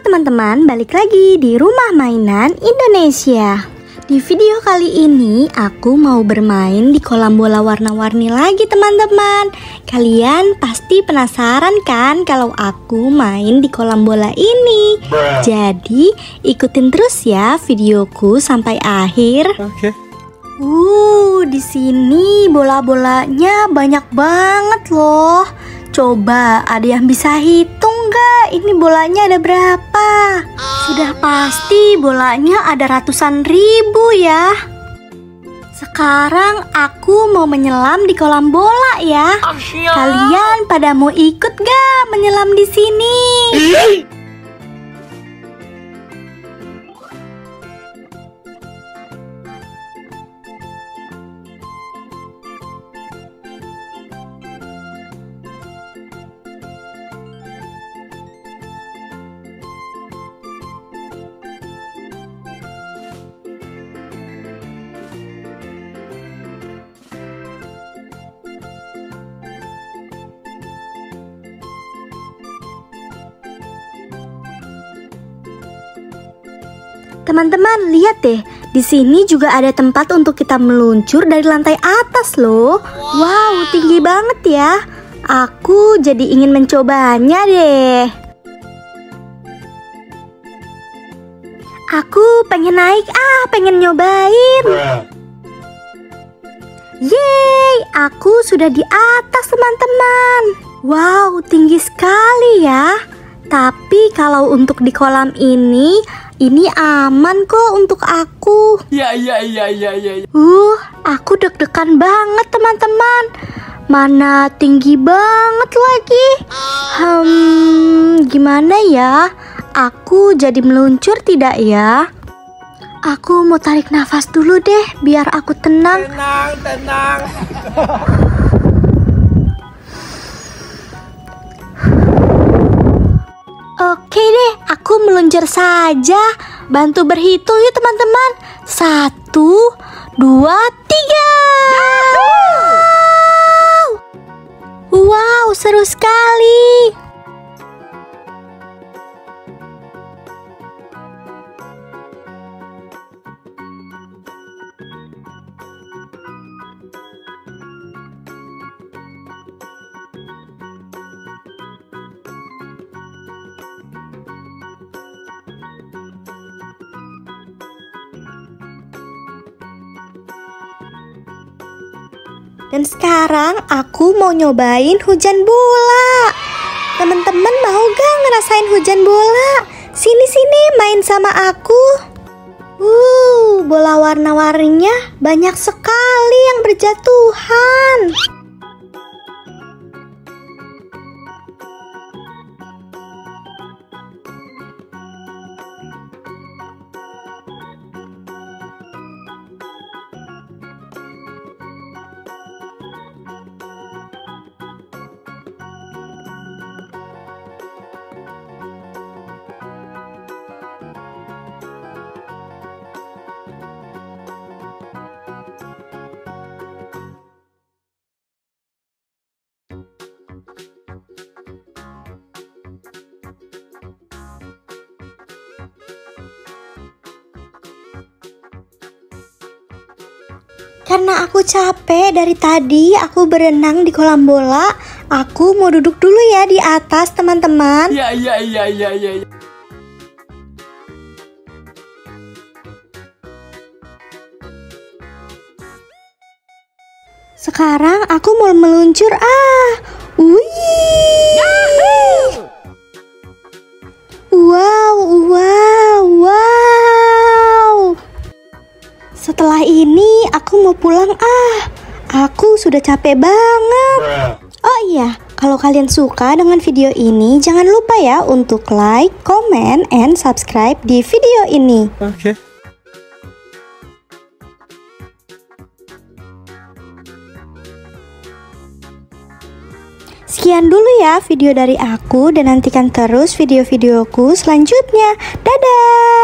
teman-teman, balik lagi di Rumah Mainan Indonesia. Di video kali ini aku mau bermain di kolam bola warna-warni lagi teman-teman. Kalian pasti penasaran kan kalau aku main di kolam bola ini. Jadi ikutin terus ya videoku sampai akhir. Oke. Di sini bola-bolanya banyak banget loh. Coba ada yang bisa hitung gak? Ini bolanya ada berapa? Sudah pasti bolanya ada ratusan ribu ya. Sekarang aku mau menyelam di kolam bola ya. Kalian pada mau ikut gak menyelam di sini? Teman-teman, lihat deh. Di sini juga ada tempat untuk kita meluncur dari lantai atas loh. Wow, tinggi banget ya. Aku jadi ingin mencobanya deh. Aku pengen naik, pengen nyobain. Yeay, aku sudah di atas teman-teman. Wow, tinggi sekali ya. Tapi kalau untuk di kolam ini aman kok untuk aku. Ya. Aku deg-degan banget teman-teman. Mana tinggi banget lagi. Gimana ya? Aku jadi meluncur tidak ya? Aku mau tarik nafas dulu deh, biar aku tenang. Tenang. Oke deh, aku meluncur saja. Bantu berhitung yuk teman-teman. 1, 2, 3. Wow, seru sekali. Dan sekarang aku mau nyobain hujan bola. Teman-teman mau gak ngerasain hujan bola? Sini main sama aku. Bola warna-warninya banyak sekali yang berjatuhan. Karena aku capek dari tadi aku berenang di kolam bola, aku mau duduk dulu ya di atas teman-teman. Ya. Sekarang aku mau meluncur. Wow. Setelah ini aku mau pulang. Aku sudah capek banget. Oh iya, kalau kalian suka dengan video ini, jangan lupa ya untuk like, comment, and subscribe di video ini. Oke. Sekian dulu ya video dari aku, dan nantikan terus video-videoku selanjutnya. Dadah!